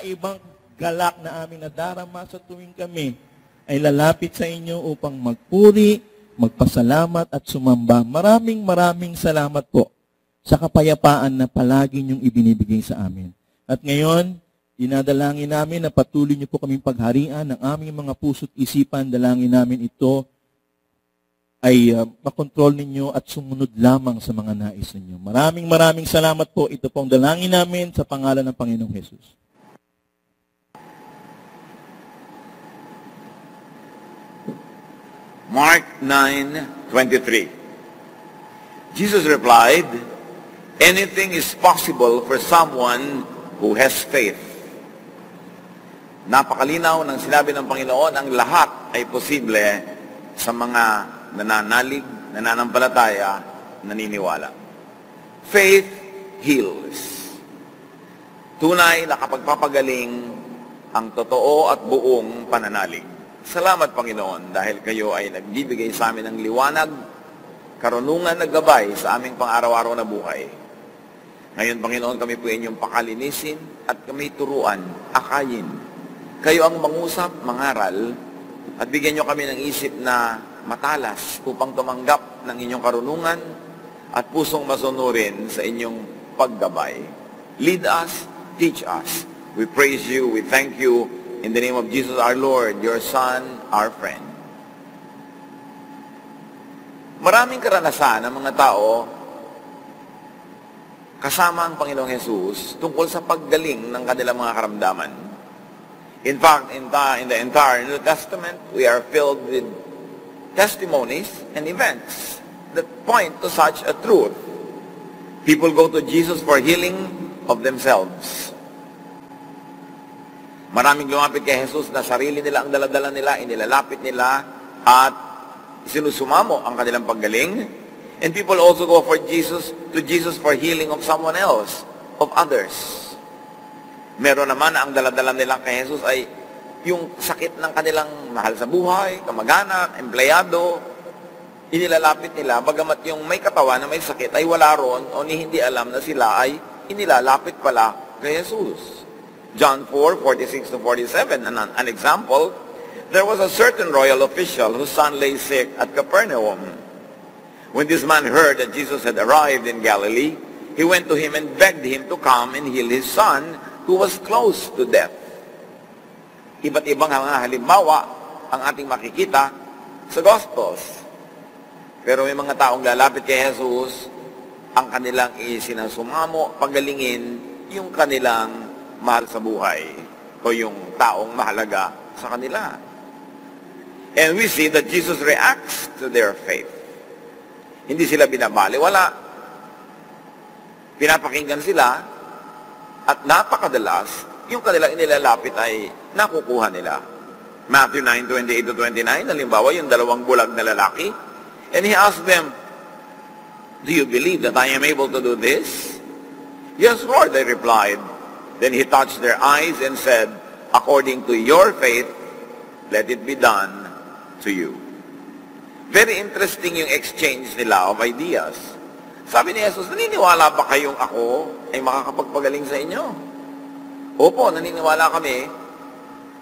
kakaibang galak na aming nadarama sa tuwing kami ay lalapit sa inyo upang magpuri, magpasalamat at sumamba. Maraming salamat po sa kapayapaan na palagi niyong ibinibigay sa amin. At ngayon, dinadalangin namin na patuloy niyo po kaming pagharian ng aming mga puso't isipan. Dalangin namin ito ay makontrol ninyo at sumunod lamang sa mga nais ninyo. Maraming salamat po. Ito pong dalangin namin sa pangalan ng Panginoong Jesus. Mark 9:23. Jesus replied, "Anything is possible for someone who has faith." Napakalinaw ng sinabi ng Panginoon, ang lahat ay posible sa mga nananalig, nananampalataya, naniniwala. Faith heals. Tunay na kapagpapagaling ang totoo at buong pananalig. Salamat, Panginoon, dahil kayo ay nagbibigay sa amin ng liwanag, karunungan na gabay sa aming pang-araw-araw na buhay. Ngayon, Panginoon, kami po inyong pakalinisin at kami turuan, akayin. Kayo ang mangusap, mangaral, at bigyan nyo kami ng isip na matalas upang tumanggap ng inyong karunungan at pusong masunurin sa inyong paggabay. Lead us, teach us. We praise you, we thank you, in the name of Jesus our Lord, your Son, our friend. Maraming karanasan ng mga tao kasama ang Panginoong Jesus tungkol sa paggaling ng kanilang mga karamdaman. In fact, in the entire New Testament, we are filled with testimonies and events that point to such a truth. People go to Jesus for healing of themselves. Maraming lumapit kay Jesus na sarili nila ang daladala nila, inilalapit nila at sinusumamo ang kanilang paggaling. And people also go to Jesus for healing of someone else, of others. Meron naman na ang daladala nila kay Jesus ay yung sakit ng kanilang mahal sa buhay, kamag-anak, empleyado, inilalapit nila, bagamat yung may katawan na may sakit ay wala ron o hindi alam na sila ay inilalapit pala kay Jesus. John 4:46-47, an example, there was a certain royal official whose son lay sick at Capernaum. When this man heard that Jesus had arrived in Galilee, he went to him and begged him to come and heal his son who was close to death. Iba't ibang mga halimbawa ang ating makikita sa Gospels. Pero may mga taong lalapit kay Jesus, ang kanilang isinasumamo, pagalingin yung kanilang mahal sa buhay o yung taong mahalaga sa kanila. And we see that Jesus reacts to their faith. Hindi sila binabaliwala. Pinapakinggan sila at napakadalas yung kanilang inilalapit ay nakukuha nila. Matthew 9:28-29, halimbawa yung dalawang bulag na lalaki, and he asked them, "Do you believe that I am able to do this?" "Yes, Lord," they replied. Then he touched their eyes and said, "According to your faith, let it be done to you." Very interesting yung exchange nila of ideas. Sabi ni Jesus, naniniwala ba kayong ako ay makakapagpagaling sa inyo? Opo, naniniwala kami.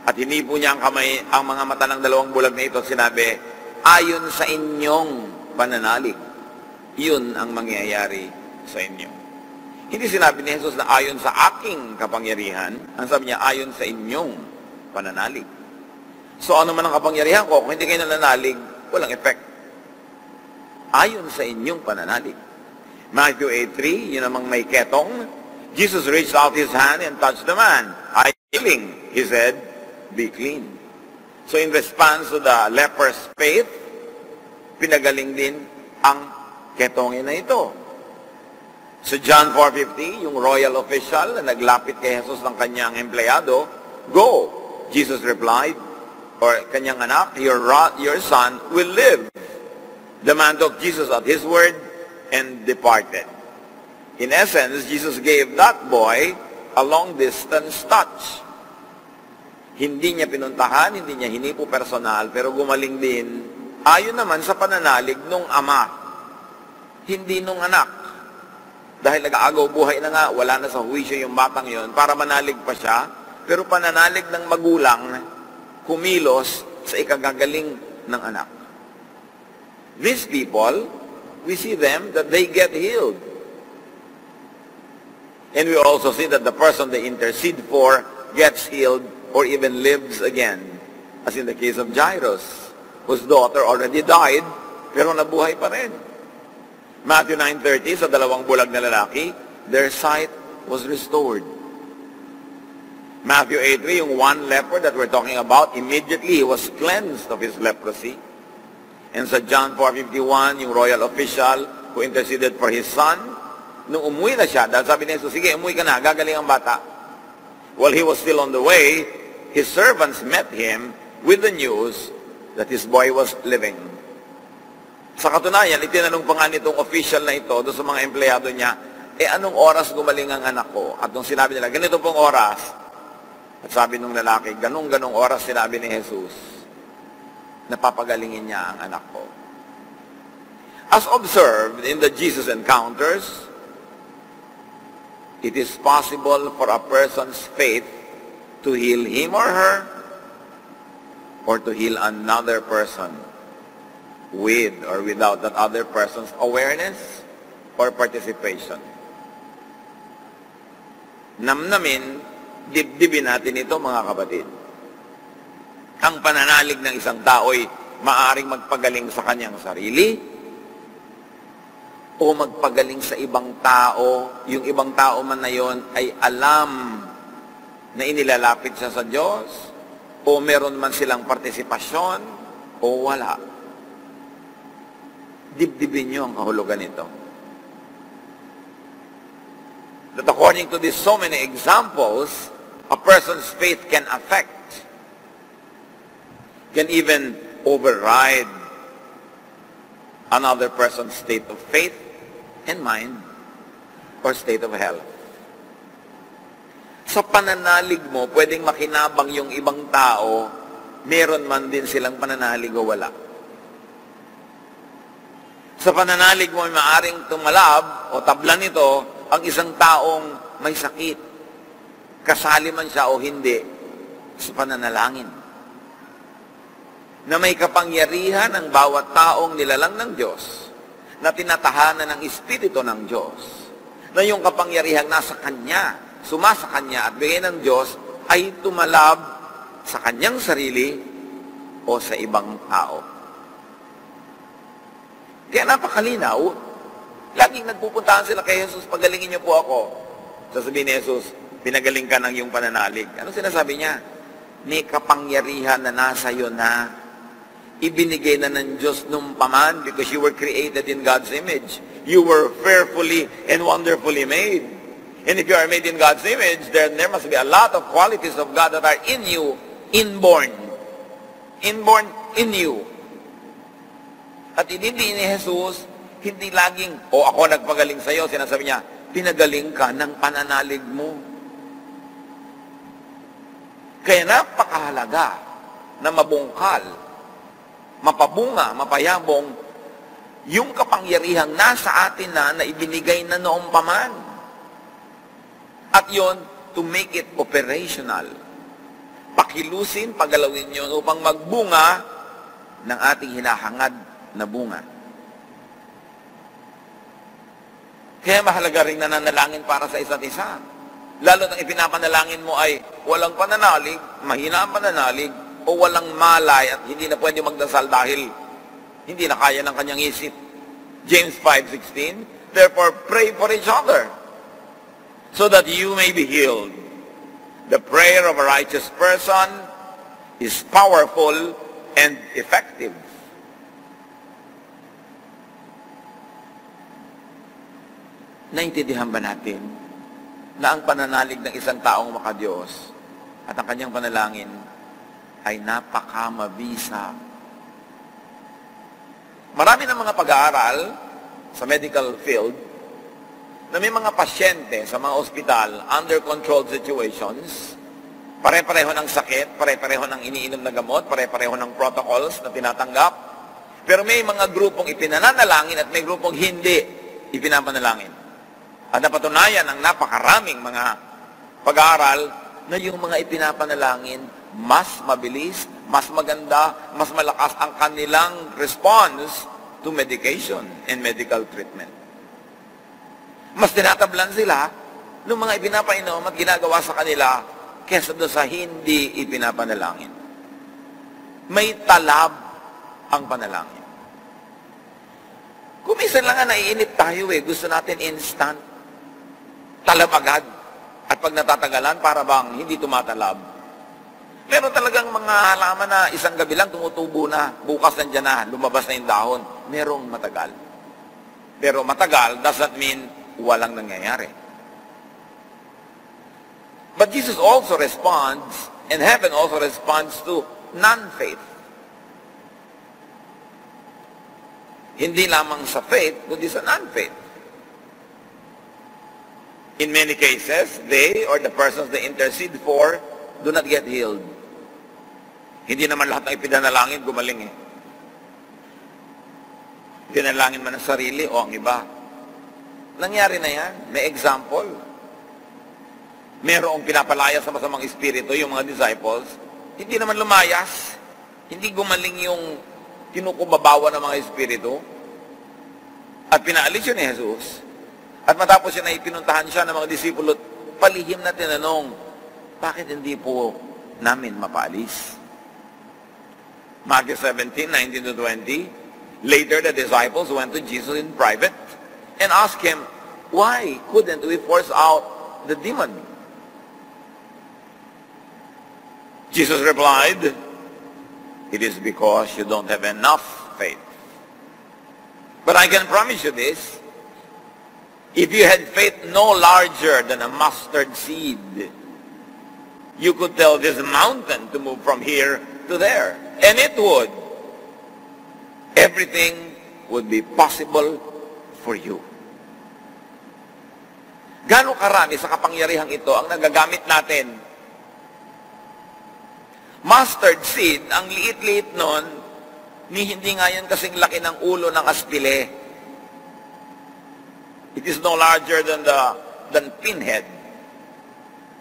At hinipo niya ang mga mata ng dalawang bulag na ito at sinabi, ayon sa inyong pananalig, yun ang mangyayari sa inyo. Hindi sinabi ni Jesus na ayon sa aking kapangyarihan. Ang sabi niya, ayon sa inyong pananalig. So ano man ang kapangyarihan ko, kung hindi kayo nananalig, walang effect. Ayon sa inyong pananalig. Matthew 8:3, yun namang may ketong. Jesus reached out his hand and touched the man. "I am healing," he said, "be clean." So in response to the leper's faith, pinagaling din ang ketongin na ito. So John 4:50, yung royal official na naglapit kay Jesus ng kanyang empleyado, "Go," Jesus replied, or kanyang anak, your son will live." The man took Jesus at his word and departed. In essence, Jesus gave that boy a long-distance touch. Hindi niya pinuntahan, hindi niya hinipo personal, pero gumaling din ayon naman sa pananalig nung ama, hindi nung anak. Dahil nag-aagaw buhay na nga, wala na sa huwisyo yung batang yon, para manalig pa siya, pero pananalig ng magulang kumilos sa ikagagaling ng anak. These people, we see them that they get healed. And we also see that the person they intercede for gets healed or even lives again. As in the case of Jairus, whose daughter already died, pero nabuhay pa rin. Matthew 9:30, sa dalawang bulag na lalaki, their sight was restored. Matthew 8:3, yung one leper that we're talking about, immediately he was cleansed of his leprosy. And sa John 4:51, yung royal official who interceded for his son, nung umuwi na siya, dahil sabi ni Jesus, sige, umuwi ka na, gagaling ang bata. While he was still on the way, his servants met him with the news that his boy was living. Sa katunayan, itinanong pa nga nitong official na ito doon sa mga empleyado niya, anong oras gumaling ang anak ko? At nung sinabi nila, ganito pong oras. At sabi nung lalaki, ganong oras sinabi ni Jesus, napapagalingin niya ang anak ko. As observed in the Jesus encounters, it is possible for a person's faith to heal him or her or to heal another person with or without that other person's awareness or participation. Namnamin, dibdibin natin ito mga kapatid. Ang pananalig ng isang tao'y maaaring magpagaling sa kanyang sarili o magpagaling sa ibang tao, yung ibang tao man na yon ay alam na inilalapit siya sa Diyos, o meron man silang partisipasyon, o wala. Dibdibin niyo ang kahulugan nito. That according to these so many examples, a person's faith can affect, can even override another person's state of faith and mind or state of health. Sa pananalig mo, pwedeng makinabang yung ibang tao, meron man din silang pananalig o wala. Sa pananalig mo, maaring tumalab o tablan nito ang isang taong may sakit. Kasali man siya o hindi sa pananalangin. Na may kapangyarihan ang bawat taong nilalang ng Diyos, na tinatahanan ng Espiritu ng Diyos, na yung kapangyarihang nasa Kanya, sumasa Kanya at bigay ng Diyos, ay tumalab sa Kanyang sarili o sa ibang tao. Kaya napakalinaw, laging nagpupuntahan sila kay Jesus, pagalingin niyo po ako. Sasabihin ni Jesus, pinagaling ka ng iyong pananalig. Ano sinasabi niya? May kapangyarihan na nasa iyo na ibinigay na ng Diyos nung paman because you were created in God's image. You were fearfully and wonderfully made. And if you are made in God's image, then there must be a lot of qualities of God that are in you, inborn. Inborn in you. At hindi ni Jesus, hindi laging, ako nagpagaling sa iyo, sinasabi niya, pinagaling ka ng pananalig mo. Kaya napakahalaga na mabungkal, mapabunga, mapayabong, yung kapangyarihang nasa atin na ibinigay na noong paman. At yon to make it operational. Pakilusin, pagalawin yun upang magbunga ng ating hinahangad na bunga. Kaya mahalaga rin nananalangin para sa isa't isa. Lalo nang ipinapanalangin mo ay walang pananalig, mahina ang pananalig, o walang malay at hindi na pwede magdasal dahil hindi na kaya ng kanyang isip. James 5:16, therefore pray for each other so that you may be healed. The prayer of a righteous person is powerful and effective. Naintindihan ba natin na ang pananalig ng isang taong makadiyos at ang kanyang panalangin ay napakamabisa? Marami ng mga pag-aaral sa medical field na may mga pasyente sa mga ospital under controlled situations, pare-pareho ng sakit, pare-pareho ng iniinom na gamot, pare-pareho ng protocols na tinatanggap, pero may mga grupong ipinananalangin at may grupong hindi ipinapanalangin. At napatunayan ng napakaraming mga pag-aaral na yung mga ipinapanalangin, mas mabilis, mas maganda, mas malakas ang kanilang response to medication and medical treatment. Mas tinatablan sila ng mga ipinapainom at ginagawa sa kanila kesa doon sa hindi ipinapanalangin. May talab ang panalangin. Kung minsan lang nga naiinip tayo gusto natin instant. Talab agad. At pag natatagalan, para bang hindi tumatalab. Pero talagang mga halaman na isang gabi lang tumutubo na, bukas nandiyan na, lumabas na yung dahon. Merong matagal. Pero matagal doesn't mean walang nangyayari. But Jesus also responds, and heaven also responds to non-faith. Hindi lamang sa faith, kundi sa non-faith. In many cases, they or the persons they intercede for do not get healed. Hindi naman lahat ng ipinanalangin gumaling Pinalangin man ang sarili o ang iba. Nangyari na yan. May example. Merong pinapalaya sa masamang espiritu, yung mga disciples, hindi naman lumayas. Hindi gumaling yung kinukubabawa ng mga espiritu. At pinaalis yun ni Jesus. At matapos yun ay pinuntahan siya ng mga disipulo, palihim na tinanong, bakit hindi po namin mapaalis? Matthew 17, 19-20, later the disciples went to Jesus in private and asked him, why couldn't we force out the demon? Jesus replied, it is because you don't have enough faith. But I can promise you this, if you had faith no larger than a mustard seed, you could tell this mountain to move from here to there, and it would. Everything would be possible for you. Gano'ng karami sa kapangyarihang ito ang nagagamit natin? Mustard seed, ang liit-liit nun, hindi nga yan kasing laki ng ulo ng aspile. It is no larger than pinhead.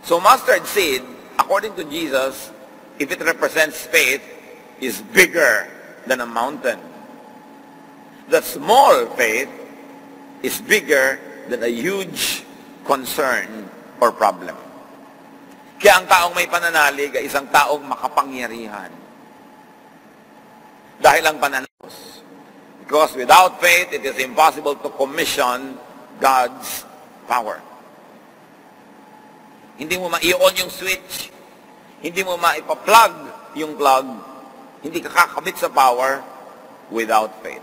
So mustard seed, according to Jesus, if it represents faith, is bigger than a mountain. That small faith is bigger than a huge concern or problem. Kaya ang taong may pananalig ay isang taong makapangyarihan. Dahil ang pananalig. Because without faith, it is impossible to commission God's power. Hindi mo ma-i-on yung switch. Hindi mo ma-ipa-plug yung plug. Hindi ka kakabit sa power without faith.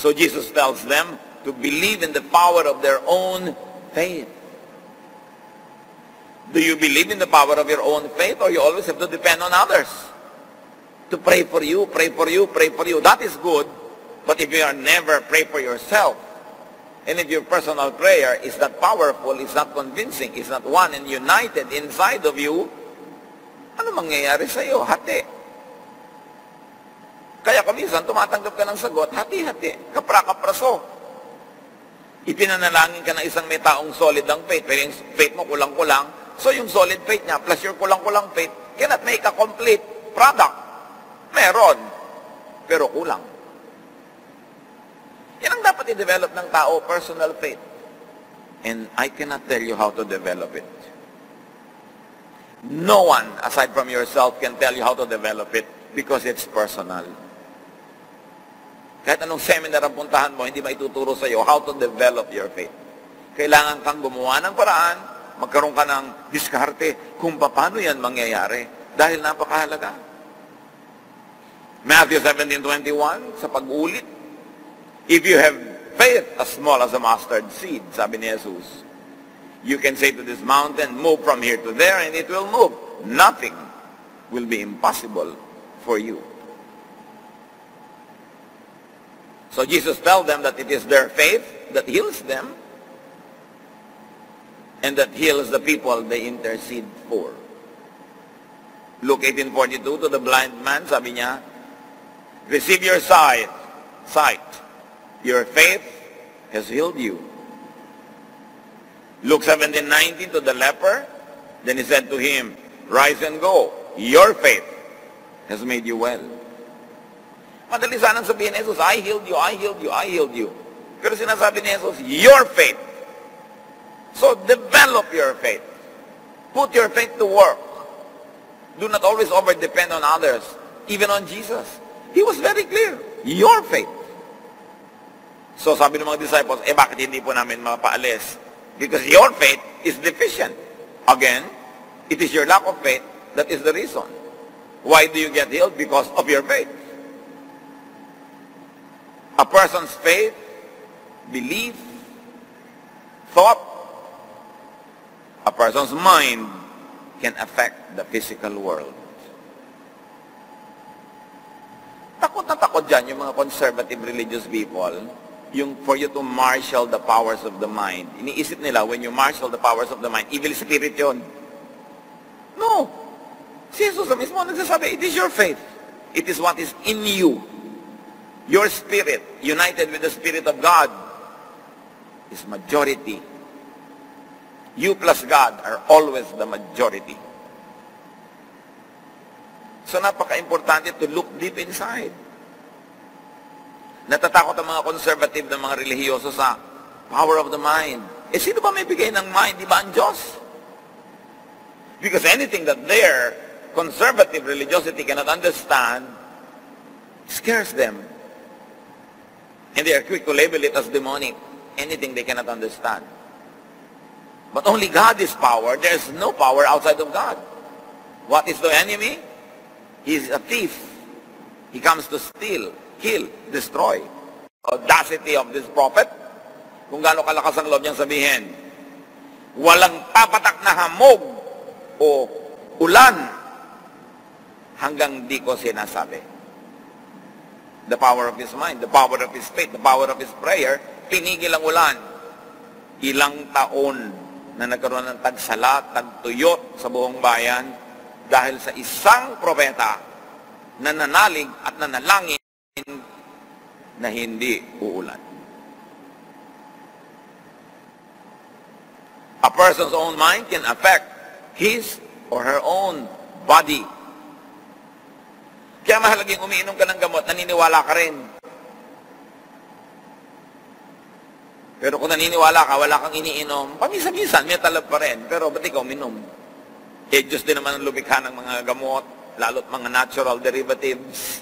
So Jesus tells them to believe in the power of their own faith. Do you believe in the power of your own faith, or you always have to depend on others? To pray for you, pray for you, pray for you. That is good. But if you are never pray for yourself, and if your personal prayer is not powerful, is not convincing, is not one and united inside of you, ano mangyayari sa iyo? Hati. Kaya kaminsan, tumatanggap ka ng sagot, hati-hati, kapra-kapraso. Ipinanalangin ka ng isang may taong solid ang faith, pero yung faith mo kulang-kulang, so yung solid faith niya, plus your kulang-kulang faith, cannot make a complete product. Meron, pero kulang. Yan ang dapat i-develop ng tao, personal faith. And I cannot tell you how to develop it. No one, aside from yourself, can tell you how to develop it because it's personal. Kahit anong seminar ang puntahan mo, hindi maituturo sa iyo how to develop your faith. Kailangan kang gumawa ng paraan, magkaroon ka ng diskarte kung paano yan mangyayari dahil napakahalaga. Matthew 17:21, sa pag-ulit, if you have faith as small as a mustard seed, sabi ni Jesus, you can say to this mountain, move from here to there, and it will move. Nothing will be impossible for you. So Jesus tells them that it is their faith that heals them and that heals the people they intercede for. Luke 18:42, to the blind man, sabi niya, receive your sight. Your faith has healed you. Luke 17:19, to the leper, Then he said to him, rise and go. Your faith has made you well. Madali sanang sabihin ni Jesus, I healed you, I healed you, I healed you. Pero sinasabi ni Jesus, your faith. So develop your faith. Put your faith to work. Do not always over-depend on others, even on Jesus. He was very clear. Your faith. So sabi ng mga disciples, bakit hindi po namin mapaalis? Because your faith is deficient. Again, it is your lack of faith that is the reason. Why do you get healed? Because of your faith. A person's faith, belief, thought, a person's mind can affect the physical world. Takot na takot dyan yung mga conservative religious people, yung for you to marshal the powers of the mind. Iniisip nila, when you marshal the powers of the mind, evil spirit yun. No. Si Jesus na mismo nagsasabi, it is your faith. It is what is in you. Your spirit, united with the Spirit of God, is majority. You plus God are always the majority. So napaka-importante to look deep inside. Natatakot ang mga conservative na mga relihiyoso sa power of the mind. Sino ba may bigay ng mind? Di ba ang Diyos? Because anything that their conservative religiosity cannot understand scares them. And they are quick to label it as demonic. Anything they cannot understand. But only God is power. There is no power outside of God. What is the enemy? He is a thief. He comes to steal, kill, destroy. Audacity of this prophet, kung gaano kalakas ang loob niyang sabihin, walang papatak na hamog o ulan hanggang di ko sinasabi. The power of his mind, the power of his faith, the power of his prayer, pinigil ang ulan. Ilang taon na nagkaroon ng tagsala, tagtuyot sa buong bayan dahil sa isang propeta na nanalig at nanalangin na hindi uulan. A person's own mind can affect his or her own body. Kaya mahalagang umiinom ka ng gamot, naniniwala ka rin. Pero kung naniniwala ka, wala kang iniinom, paminsan-minsan, may talab pa rin. Pero ba't ikaw minom? Diyos din naman ang lumikha ng mga gamot, lalo't mga natural derivatives,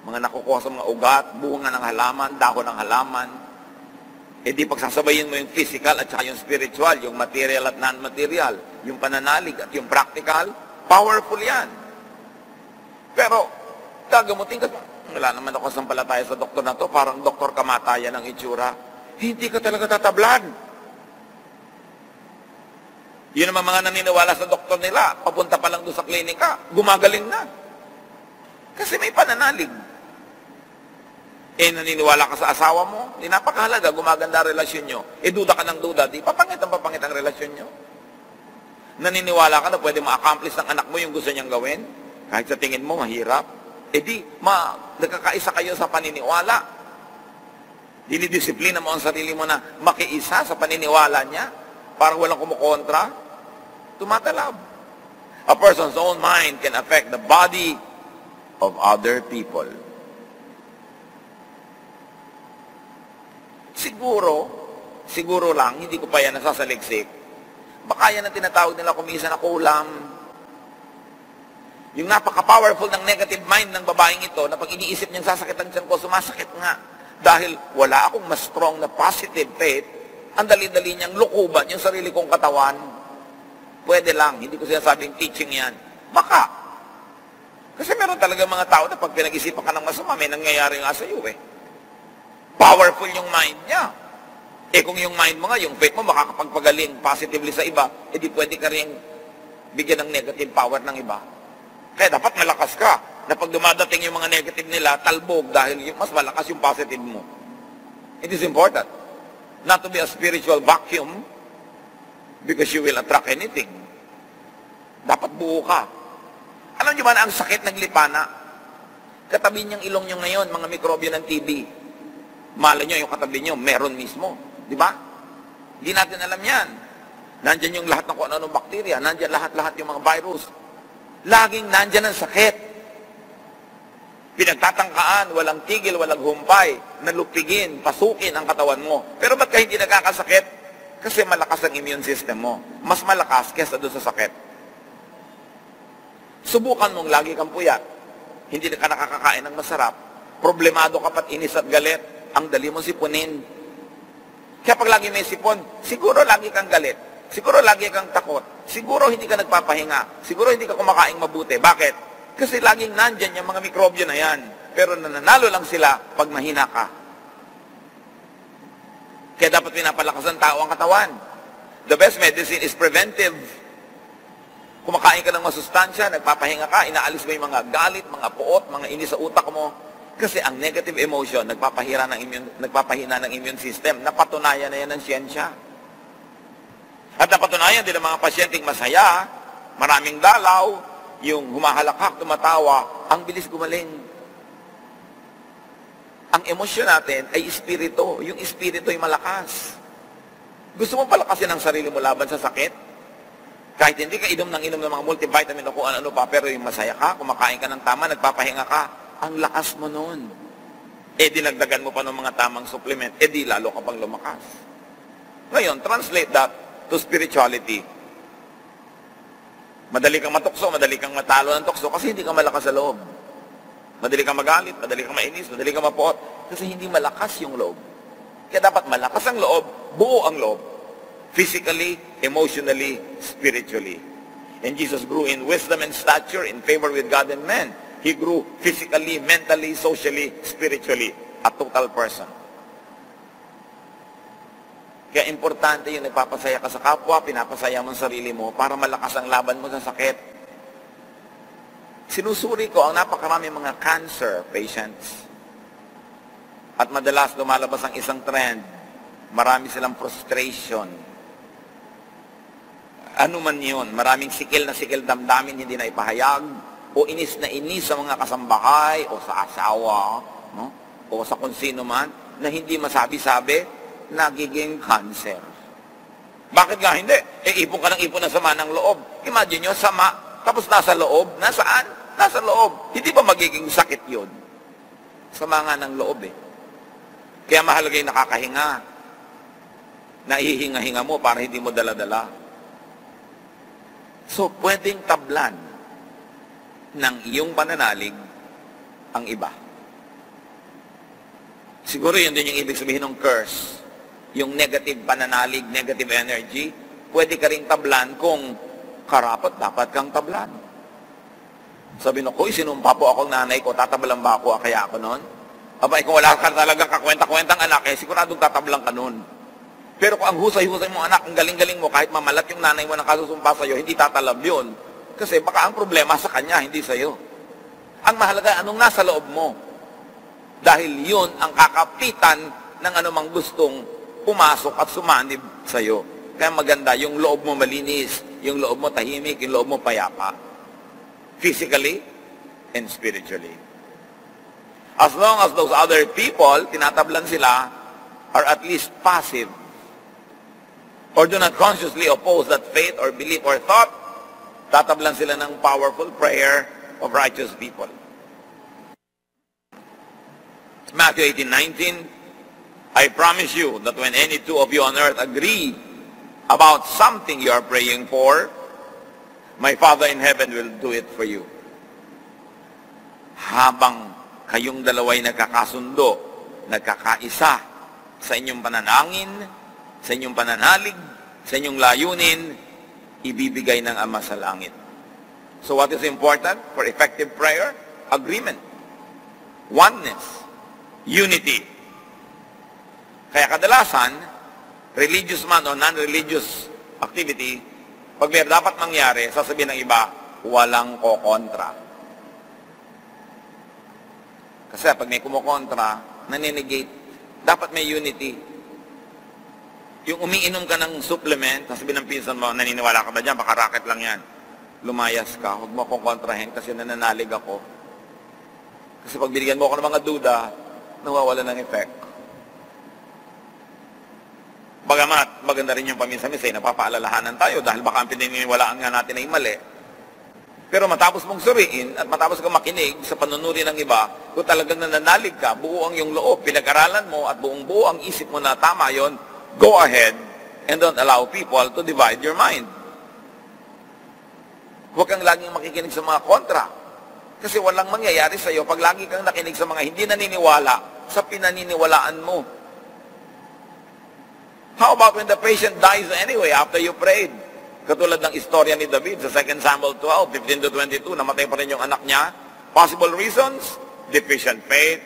mga nakukuha sa mga ugat, bunga ng halaman, dahon ng halaman. Di pagsasabayin mo yung physical at saka yung spiritual, yung material at non-material, yung pananalig at yung practical, powerful yan. Pero, gagamutin ka, wala naman ako sampalataya sa doktor na to, parang doktor kamatayan ang itsura. Hindi ka talaga tatablan. Yun naman mga naniniwala sa doktor nila, papunta pa lang doon sa klinika, gumagaling na. Kasi may pananalig. Naniniwala ka sa asawa mo, di napakahalaga, gumaganda ang relasyon nyo. Duda ka ng duda, di papangit ang relasyon nyo. Naniniwala ka na pwede ma-accomplish ng anak mo yung gusto niyang gawin, kahit sa tingin mo mahirap. Nagkakaisa kayo sa paniniwala. Dinidisiplina mo ang sarili mo na makiisa sa paniniwala niya, parang walang kumukontra, tumatalab. A person's own mind can affect the body of other people. Siguro lang, hindi ko pa yan nasasaliksik, baka yan ang tinatawag nila kumisa na kulam. Yung napaka-powerful ng negative mind ng babaeng ito, na pag iniisip niyang sasakit ang tiyan ko, sumasakit nga. Dahil wala akong mas strong na positive faith, ang dali-dali niyang lukuban yung sarili kong katawan. Pwede lang, hindi ko sinasabing teaching yan. Baka. Kasi meron talaga mga tao na pag pinag-isipan ka ng masama, may nangyayari nga sa iyo Powerful yung mind niya. Kung yung mind mo nga, yung faith mo makakapagpagaling positively sa iba, di pwede ka rin bigyan ng negative power ng iba. Kaya dapat malakas ka na pag dumadating yung mga negative nila, talbog dahil mas malakas yung positive mo. It is important not to be a spiritual vacuum because you will attract anything. Dapat buo ka. Alam niyo ba na ang sakit ng lipana? Katabi niyang ilong niyo ngayon, mga mikrobyo ng TB. Malay niyo yung katabi niyo, meron mismo. Di ba? Hindi natin alam yan. Nandyan yung lahat ng kung ano-anong bakterya, nandyan lahat-lahat yung mga virus. Laging nandyan ang sakit. Pinagtatangkaan, walang tigil, walang humpay, nalupigin, pasukin ang katawan mo. Pero ba't ka hindi nagkakasakit? Kasi malakas ang immune system mo. Mas malakas kesa doon sa sakit. Subukan mong lagi kang puyat. Hindi ka nakakakain ng masarap. Problemado ka pat inis at galit. Ang dali mo sipunin. Kaya pag lagi may sipon, siguro lagi kang galit. Siguro lagi kang takot. Siguro hindi ka nagpapahinga. Siguro hindi ka kumakain mabuti. Bakit? Kasi laging nandyan yung mga mikrobyo na yan. Pero nananalo lang sila pag mahina ka. Kaya dapat pinapalakas ng tao ang katawan. The best medicine is preventive. Kumakain ka ng masustansya, nagpapahinga ka, inaalis mo yung mga galit, mga puot, mga inis sa utak mo. Kasi ang negative emotion, nagpapahina ng immune system. Napatunayan na yan ng siyensya. At napatunayan din ang mga pasyenteng masaya, maraming dalaw, yung humahalakak, tumatawa, ang bilis gumaling. Ang emosyon natin ay espiritu. Yung espiritu ay malakas. Gusto mo palakasin ang sarili mo laban sa sakit? Kahit hindi ka inom ng mga multivitamin o kung ano pa, pero yung masaya ka, kumakain ka ng tama, nagpapahinga ka, ang lakas mo nun. Dinagdagan mo pa ng mga tamang supplement, di lalo ka pang lumakas. Ngayon, translate that to spirituality. Madali kang matukso, madali kang matalo ng tukso kasi hindi ka malakas sa loob. Madali kang magalit, madali kang mainis, madali kang mapuot kasi hindi malakas yung loob. Kaya dapat malakas ang loob, buo ang loob. Physically, emotionally, spiritually. And Jesus grew in wisdom and stature, in favor with God and men. He grew physically, mentally, socially, spiritually. A total person. Kaya importante yung nagpapasaya ka sa kapwa, pinapasaya mo ang sarili mo para malakas ang laban mo sa sakit. Sinusuri ko ang napakarami mga cancer patients. At madalas lumalabas ang isang trend. Marami silang frustration. Ano man yun, maraming sikil na sikil damdamin hindi na ipahayag, o inis na inis sa mga kasambahay, o sa asawa, no? O sa kung sino man, na hindi masabi-sabi, nagiging cancer. Bakit nga hindi? Ipon ka ng ipon na sama ng loob. Imagine nyo, sama, tapos nasa loob. Nasaan? Nasa loob. Hindi ba magiging sakit yun? Sama nga ng loob eh. Kaya mahalaga yung nakakahinga. Naihinga-hinga mo para hindi mo dala-dala. So, pwedeng tablan ng iyong pananalig ang iba. Siguro yun din yung ibig sabihin ng curse. Yung negative pananalig, negative energy, pwede ka rin tablan kung karapat dapat kang tablan. Sabi no, koy, sinumpa po akong nanay ko, tatablan ba ako, kaya ako noon? Aba, kung wala ka talagang kakwenta-kwentang anak, siguradong tatablan ka noon. Pero kung ang husay-husay mo anak, ang galing-galing mo, kahit mamalat yung nanay mo na kasusumpa sa'yo, hindi tatalab yun. Kasi baka ang problema sa kanya, hindi sa'yo. Ang mahalaga, anong nasa loob mo? Dahil yun ang kakapitan ng anumang gustong pumasok at sumanib sa'yo. Kaya maganda, yung loob mo malinis, yung loob mo tahimik, yung loob mo payapa. Physically and spiritually. As long as those other people, tinatablan sila, are at least passive, or do not consciously oppose that faith or belief or thought, tatablan sila ng powerful prayer of righteous people. Matthew 18:19, I promise you that when any two of you on earth agree about something you are praying for, my Father in heaven will do it for you. Habang kayong dalaway nagkakasundo, nagkakaisa sa inyong pananangin, sa inyong pananalig, sa inyong layunin, ibibigay ng Ama sa langit. So what is important for effective prayer? Agreement. Oneness. Unity. Kaya kadalasan, religious man o non-religious activity, pag may dapat mangyari, sasabihin ng iba, walang kokontra. Kasi pag may kumukontra, naninegate, dapat may unity. Yung umiinom ka ng supplement, sasabihin ng pinsan mo, naniniwala ka ba dyan? Baka racket lang yan. Lumayas ka, huwag mo akong kontrahin kasi nananalig ako. Kasi pag binigyan mo ako ng mga duda, nawawala ng effect. Bagamat maganda rin yung paminsan-minsan, napapaalalahanan tayo dahil baka ang pinaniniwalaan nga natin ay mali. Pero matapos mong suriin at matapos kang makinig sa panunuri ng iba, kung talagang nananalig ka, buo ang iyong loob, pinag-aralan mo at buong-buo ang isip mo na tama yon, go ahead and don't allow people to divide your mind. Huwag kang laging makikinig sa mga kontra. Kasi walang mangyayari sa iyo pag lagi kang nakinig sa mga hindi naniniwala sa pinaniniwalaan mo. How about when the patient dies anyway after you prayed? Katulad ng istorya ni David sa 2 Samuel 12, 15-22, namatay pa rin yung anak niya. Possible reasons? Deficient faith.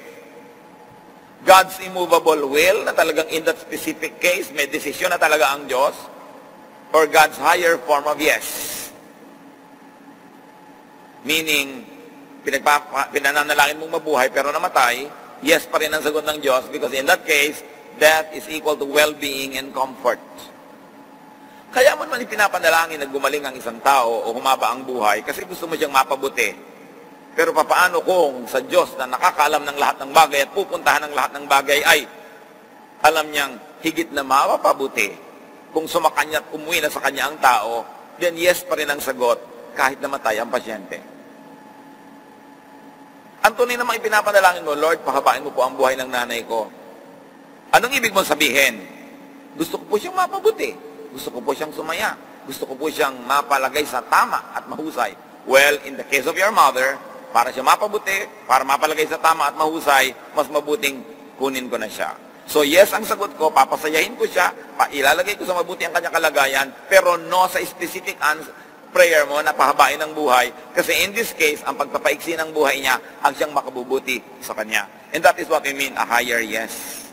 God's immovable will, na talagang in that specific case, may desisyon na talaga ang Diyos. Or God's higher form of yes. Meaning, pinananalangin mong mabuhay pero namatay, yes pa rin ang sagot ng Diyos because in that case, death is equal to well-being and comfort. Kaya mo naman ipinapanalangin na gumaling ang isang tao o humaba ang buhay kasi gusto mo siyang mapabuti. Pero papaano kung sa Diyos na nakakaalam ng lahat ng bagay at pupuntahan ng lahat ng bagay ay alam niyang higit na mapapabuti kung sumakanya at umuwi na sa kanya ang tao, then yes pa rin ang sagot kahit namatay ang pasyente. Ang tunay namang ipinapanalangin mo, Lord, pahabain mo po ang buhay ng nanay ko. Anong ibig mong sabihin? Gusto ko po siyang mapabuti. Gusto ko po siyang sumaya. Gusto ko po siyang mapalagay sa tama at mahusay. Well, in the case of your mother, para siya mapabuti, para mapalagay sa tama at mahusay, mas mabuting kunin ko na siya. So yes, ang sagot ko, papasayahin ko siya, ilalagay ko sa mabuti ang kanyang kalagayan, pero no sa specific prayer mo na pahabain ng buhay. Kasi in this case, ang pagpapaiksi ng buhay niya, ang siyang makabubuti sa kanya. And that is what we mean, a higher yes.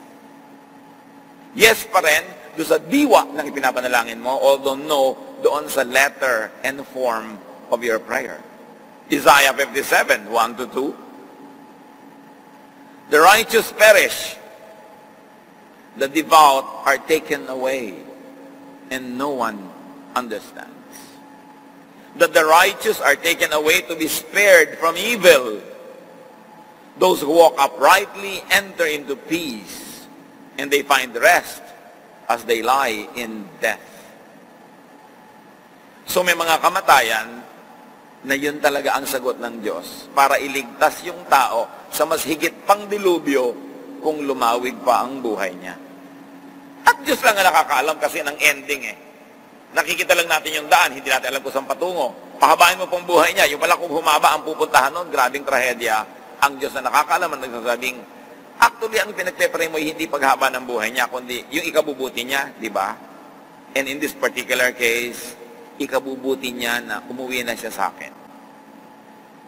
Yes pa rin, doon sa diwa ng ipinapanalangin mo, although no, doon sa letter and form of your prayer. Isaiah 57, 1-2. The righteous perish, the devout are taken away, and no one understands. That the righteous are taken away to be spared from evil. Those who walk uprightly enter into peace, and they find rest as they lie in death. So may mga kamatayan na yun talaga ang sagot ng Diyos para iligtas yung tao sa mas higit pang dilubyo kung lumawig pa ang buhay niya. At Diyos lang ang nakakaalam kasi ng ending eh. Nakikita lang natin yung daan, hindi natin alam kung saan patungo. Pahabain mo pong buhay niya, yung pala kung humaba ang pupuntahan nun, grabing trahedya. Ang Diyos na nakakaalam ang nagsasabing, actually, ang pinagpe-pray mo ay hindi paghaba ng buhay niya, kundi yung ikabubuti niya, di ba? And in this particular case, ikabubuti niya na umuwi na siya sa akin.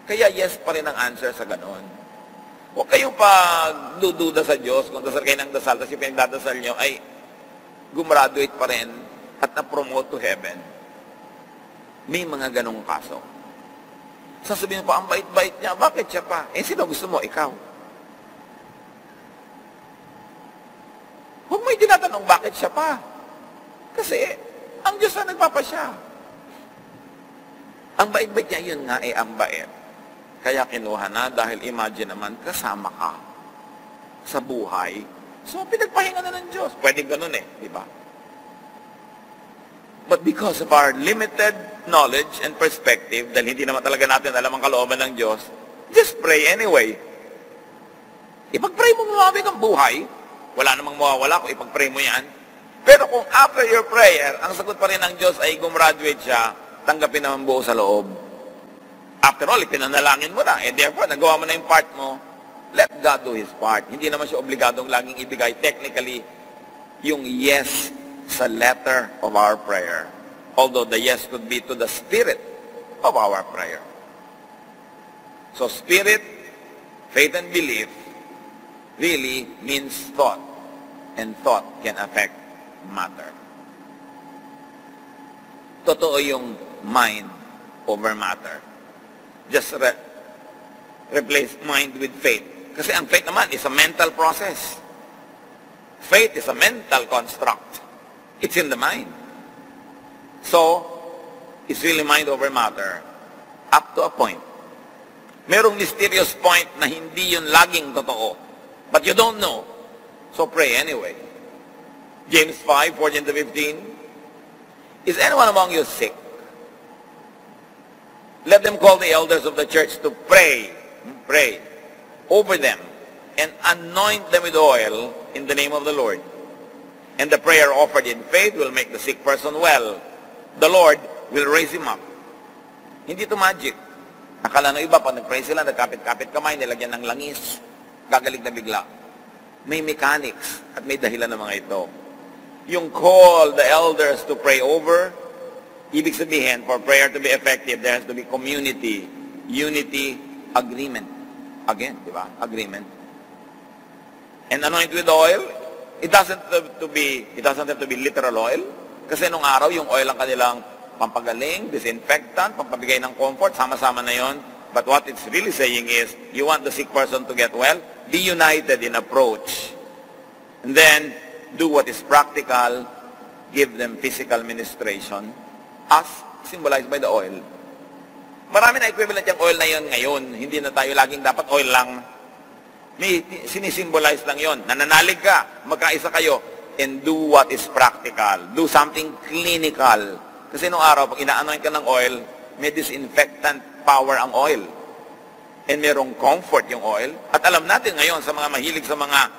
Kaya yes pa rin ang answer sa ganon. Huwag kayong pagdududa sa Diyos, kung dasal kayo ng dasal, tapos yung pinagdadasal nyo ay gumraduate pa rin at na-promote to heaven. May mga ganong kaso. Sasabihin pa, ang bait-bait niya, bakit siya pa? Eh, sino gusto mo? Ikaw. Huwag mo itinatanong bakit siya pa. Kasi, ang Diyos na nagpapasya. Ang bait-bait niya, yun nga ang bait. Kaya kinuha na dahil imagine naman, kasama ka sa buhay. So, pinagpahinga na ng Diyos. Pwede ganun eh, di ba? But because of our limited knowledge and perspective, dahil hindi naman talaga natin alam ang kalooban ng Diyos, just pray anyway. Ipag-pray mo lumawig ang buhay, wala namang mawawala kung ipag-pray mo yan. Pero kung after your prayer, ang sagot pa rin ng Diyos ay gumraduate siya, tanggapin naman buo sa loob. After all, ipinanalangin mo na. And therefore, nagawa mo na yung part mo, let God do His part. Hindi naman siya obligadong laging ibigay technically yung yes sa letter of our prayer. Although the yes could be to the spirit of our prayer. So spirit, faith, and belief really means thought. And thought can affect matter. Totoo yung mind over matter. Just replace mind with faith. Kasi ang faith naman is a mental process. Faith is a mental construct. It's in the mind. So, it's really mind over matter up to a point. Merong mysterious point na hindi yun laging totoo. But you don't know. So pray anyway. James 5:14-15. Is anyone among you sick? Let them call the elders of the church to pray over them and anoint them with oil in the name of the Lord. And the prayer offered in faith will make the sick person well. The Lord will raise him up. Hindi ito magic. Akala ng iba, pag nag-pray sila, nagkapit-kapit kamay, nilagyan ng langis, gagaling na bigla. May mechanics at may dahilan ng mga ito. Yung call the elders to pray over, ibig sabihin, for prayer to be effective, there has to be community, unity, agreement. Again, di ba? Agreement. And anoint with oil, it doesn't have to be literal oil. Kasi nung araw, yung oil ang kanilang pampagaling, disinfectant, pampabigay ng comfort, sama-sama na yon. But what it's really saying is, you want the sick person to get well, be united in approach. And then, do what is practical, give them physical ministration, as symbolized by the oil. Marami na equivalent yung oil na yon ngayon. Hindi na tayo laging dapat oil lang. May sinisimbolize lang yon. Nananalig ka, magkaisa kayo, and do what is practical. Do something clinical. Kasi nung araw, pag ina-anoint ka ng oil, may disinfectant power ang oil. And merong comfort yung oil. At alam natin ngayon sa mga mahilig sa mga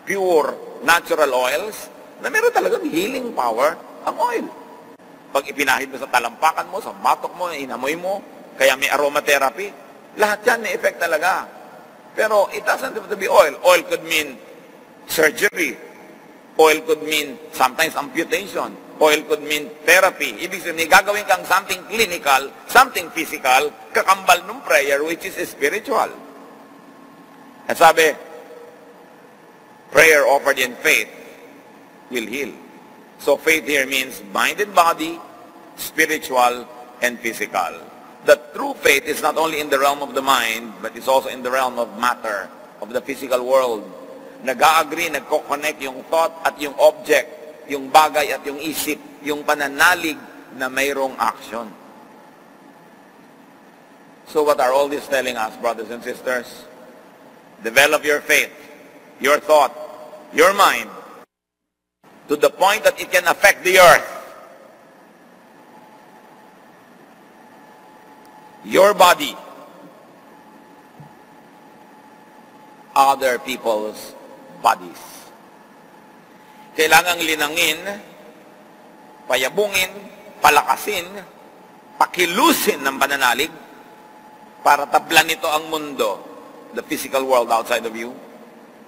pure natural oils, na meron talagang healing power ang oil. Pag ipinahid mo sa talampakan mo, sa matok mo, inamoy mo, kaya may aromatherapy, lahat yan may effect talaga. Pero it doesn't have to be oil. Oil could mean surgery. Oil could mean sometimes amputation. Oil could mean therapy. Ibig sabihin, gagawin kang something clinical, something physical, kakambal ng prayer which is spiritual. At sabi, prayer offered in faith will heal. So faith here means mind and body, spiritual, and physical. The true faith is not only in the realm of the mind, but it's also in the realm of matter, of the physical world. Nag-a-agree, nagko-connect yung thought at yung object, yung bagay at yung isip, yung pananalig na mayroong action. So what are all this telling us, brothers and sisters? Develop your faith, your thought, your mind, to the point that it can affect the earth. Your body, other people's bodies. Kailangang linangin, payabungin, palakasin, pakilusin ng pananalig para tablan nito ang mundo, the physical world outside of you,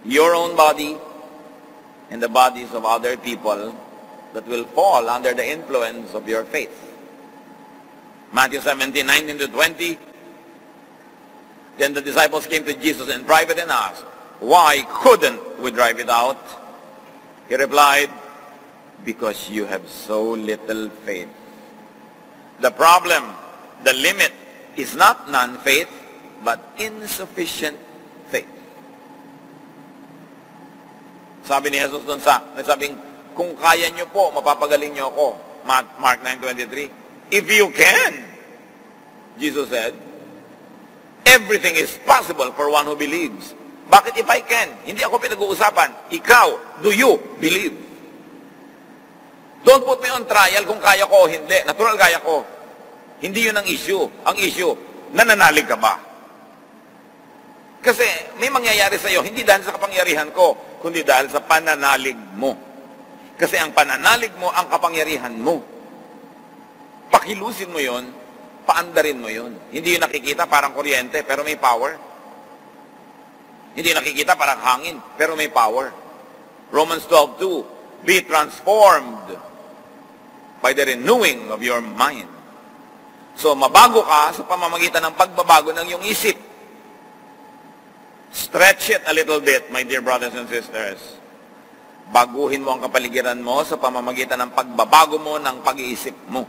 your own body, and the bodies of other people that will fall under the influence of your faith. Matthew 17:19-20. Then the disciples came to Jesus in private and asked, "Why couldn't we drive it out?" He replied, "Because you have so little faith." The problem, the limit, is not non-faith, but insufficient faith. Sabi ni Jesus doon nagsabing, kung kaya nyo po, mapapagaling nyo ako. Mark 9:23. If you can, Jesus said, everything is possible for one who believes. Bakit if I can? Hindi ako pinag-uusapan. Ikaw, do you believe? Don't put me on trial kung kaya ko o hindi. Natural kaya ko. Hindi yun ang issue. Ang issue, nananalig ka ba? Kasi may mangyayari sa'yo, hindi dahil sa kapangyarihan ko, kundi dahil sa pananalig mo. Kasi ang pananalig mo, ang kapangyarihan mo. Pakilusin mo yon, paandarin mo yon. Hindi yun nakikita parang kuryente, pero may power. Hindi nakikita parang hangin, pero may power. Romans 12:2, be transformed by the renewing of your mind. So, mabago ka sa pamamagitan ng pagbabago ng iyong isip. Stretch it a little bit, my dear brothers and sisters. Baguhin mo ang kapaligiran mo sa pamamagitan ng pagbabago mo ng pag-iisip mo.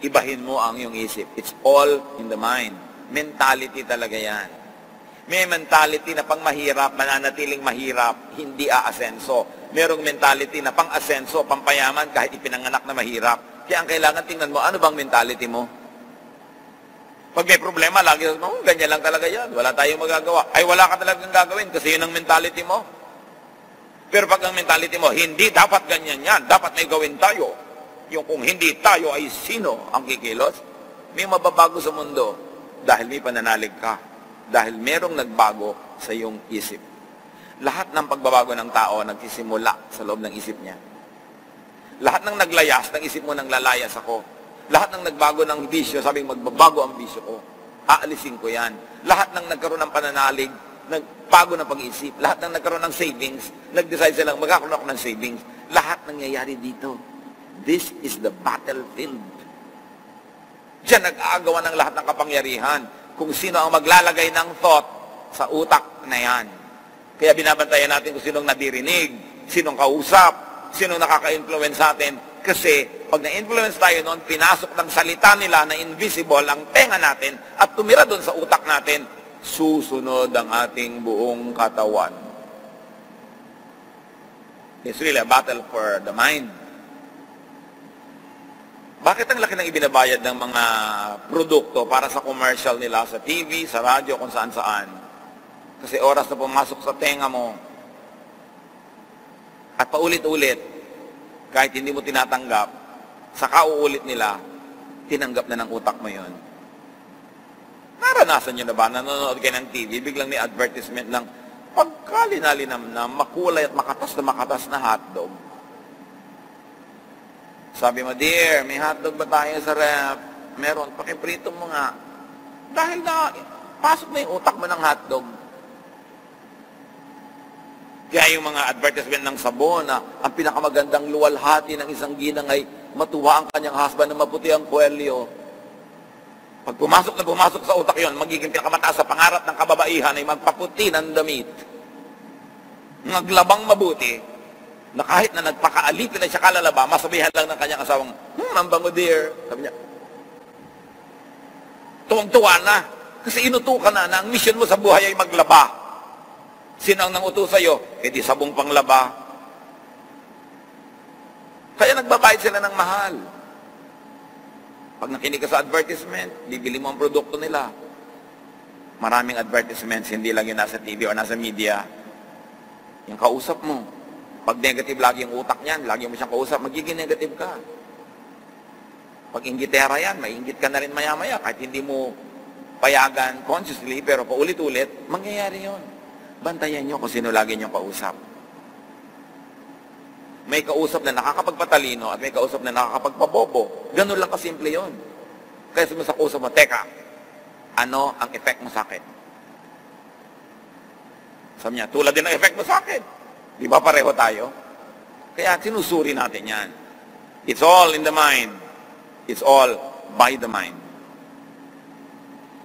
Ibahin mo ang iyong isip. It's all in the mind. Mentality talaga yan. May mentality na pang mahirap, mananatiling mahirap, hindi aasenso. Merong mentality na pang asenso, pampayaman, kahit ipinanganak na mahirap. Kaya ang kailangan tingnan mo, ano bang mentality mo? Pag may problema, lagi mo, ganyan lang talaga yan. Wala tayong magagawa. Ay, wala ka talagang gagawin kasi yun ang mentality mo. Pero pag ang mentality mo, hindi dapat ganyan yan, dapat may gawin tayo. Yung kung hindi tayo ay sino ang kikilos, may mababago sa mundo dahil may pananalig ka. Dahil merong nagbago sa iyong isip. Lahat ng pagbabago ng tao nagsisimula sa loob ng isip niya. Lahat ng naglayas, ng isip mo nang lalayas ako. Lahat ng nagbago ng bisyo, sabing magbabago ang bisyo ko. Aalisin ko yan. Lahat ng nagkaroon ng pananalig, nagbago ng pag-iisip. Lahat ng nagkaroon ng savings, nag-decide silang magkakaroon ako ng savings. Lahat nangyayari dito. This is the battlefield. Diyan nag-aagawan ng lahat ng kapangyarihan. Kung sino ang maglalagay ng thought sa utak na yan. Kaya binabantayan natin kung sinong nadirinig, sinong kausap, sinong nakaka-influence sa atin. Kasi pag na-influence tayo noon, pinasok ng salita nila na invisible ang tenga natin at tumira doon sa utak natin, susunod ang ating buong katawan. It's really a battle for the mind. Bakit ang laki ng ibinabayad ng mga produkto para sa commercial nila, sa TV, sa radyo, kung saan-saan? Kasi oras na pumasok sa tenga mo, at paulit-ulit, kahit hindi mo tinatanggap, sa kauulit nila, tinanggap na ng utak mo yon. Naranasan nyo na ba? Nanonood kayo ng TV, biglang may advertisement ng pagkalinalinam na makulay at makatas na hotdog. Sabi mo, dear, may hotdog ba tayo sa ref? Meron, pakiprito mo nga. Dahil na, pasok na yung utak mo ng hotdog. Kaya yung mga advertisement ng sabon na ang pinakamagandang luwalhati ng isang ginang ay matuwa ang kanyang husband na maputi ang kwelyo. Pag pumasok na pumasok sa utak yon, magiging pinakamataas sa pangarap ng kababaihan ay magpaputi ng damit. Maglabang mabuti, na kahit na nagpakaalipin na siya kalalaba, masabihan lang ng kanyang asawang, ang bango dear. Sabi niya, tuwang-tuwa na. Kasi inutukan na ang mission mo sa buhay ay maglaba. Sino ang nanguto sa'yo? Di sabong panglaba. Kaya nagbabayad sila ng mahal. Pag nakinig ka sa advertisement, bibili mo ang produkto nila. Maraming advertisements, hindi lang yun nasa TV o nasa media. Yung kausap mo. Pag negative lagi yung utak niyan, lagi mo siyang kausap, magiging negative ka. Pag inggitera yan, mainggit ka na rin maya-maya. Kahit hindi mo payagan consciously, pero paulit-ulit, mangyayari yon. Bantayan nyo kung sino lagi nyo kausap. May kausap na nakakapagpatalino at may kausap na nakakapagpabobo. Ganun lang kasimple yon. Kaya sabi sa kausap mo, teka, ano ang effect mo sa akin? Sabi niya, tulad din ang effect mo sa akin. Di ba pareho tayo? Kaya sinusuri natin yan. It's all in the mind. It's all by the mind.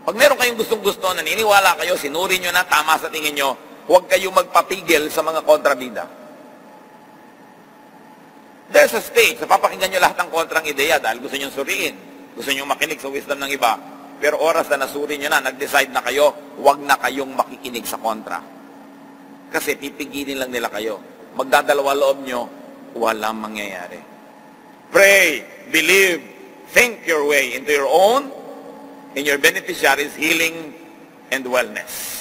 Pag meron kayong gustong-gusto, naniniwala kayo, sinuri nyo na, tama sa tingin nyo, huwag kayong magpapigil sa mga kontrabida. There's a stage, napapakinggan nyo lahat ng kontrang ideya dahil gusto nyo suriin. Gusto nyo makinig sa wisdom ng iba. Pero oras na nasuri nyo na, nag-decide na kayo, huwag na kayong makikinig sa kontra. Kasi pipigilin lang nila kayo. Magdadalawa loob nyo, walang mangyayari. Pray, believe, think your way into your own and your beneficiaries healing and wellness.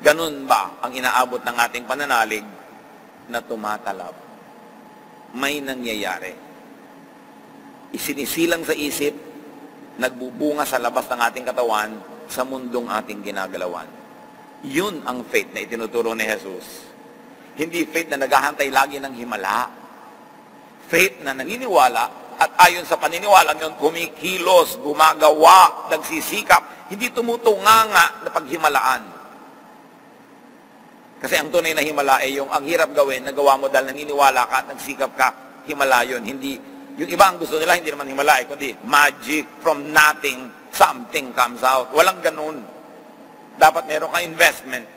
Ganun ba ang inaabot ng ating pananalig na tumatalab? May nangyayari. Isinisilang sa isip, nagbubunga sa labas ng ating katawan sa mundong ating ginagalawan. Yun ang faith na itinuturo ni Jesus. Hindi faith na naghahantay lagi ng himala. Faith na naniniwala at ayon sa paniniwala niyon, kumikilos, gumagawa, nagsisikap, hindi tumutunganga na paghimalaan. Kasi ang tunay na himala ay yung ang hirap gawin, nagawa mo dahil naniniwala ka at nagsikap ka, himala yun. Hindi, yung iba ang gusto nila, hindi naman himala, kundi magic, from nothing, something comes out. Walang ganun. Dapat meron ka investment.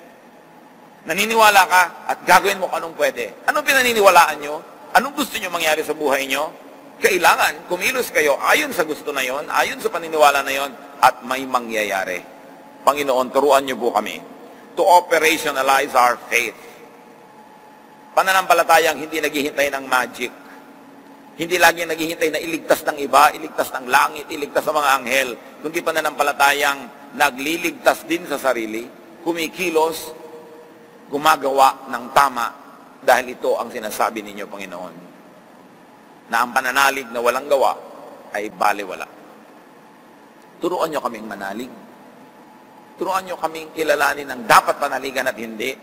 Naniniwala ka at gagawin mo kung anong pwede. Anong pinaniniwalaan nyo? Anong gusto nyo mangyari sa buhay nyo? Kailangan kumilos kayo ayon sa gusto na yon, ayon sa paniniwala na yon, at may mangyayari. Panginoon, turuan nyo po kami to operationalize our faith. Pananampalatayang hindi naghihintay ng magic. Hindi lagi naghihintay na iligtas ng iba, iligtas ng langit, iligtas ng mga anghel. Kundi pananampalatayang nagliligtas din sa sarili, kumikilos, gumagawa ng tama dahil ito ang sinasabi ninyo, Panginoon, na ang pananalig na walang gawa ay baliwala. Turuan nyo kaming manalig. Turuan nyo kaming kilalanin ang dapat panaligan at hindi.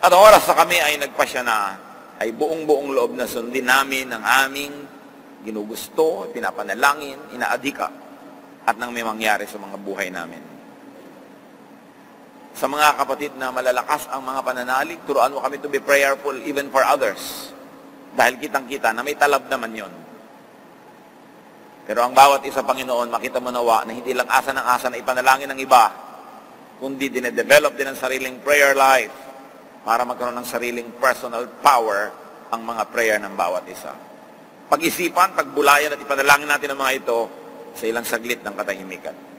At oras na kami ay nagpasya na, ay buong-buong loob na sundin namin ang aming ginugusto, pinapanalangin, inaadika, at nang may mangyari sa mga buhay namin. Sa mga kapatid na malalakas ang mga pananalig, turuan mo kami to be prayerful even for others. Dahil kitang-kita na may talab naman yon. Pero ang bawat isa, Panginoon, makita mo nawa na hindi lang asa ng asa na ipanalangin ng iba, kundi dinedevelop din ang sariling prayer life para magkaroon ng sariling personal power ang mga prayer ng bawat isa. Pag-isipan, pagbulayan at ipanalangin natin ang mga ito sa ilang saglit ng katahimikan.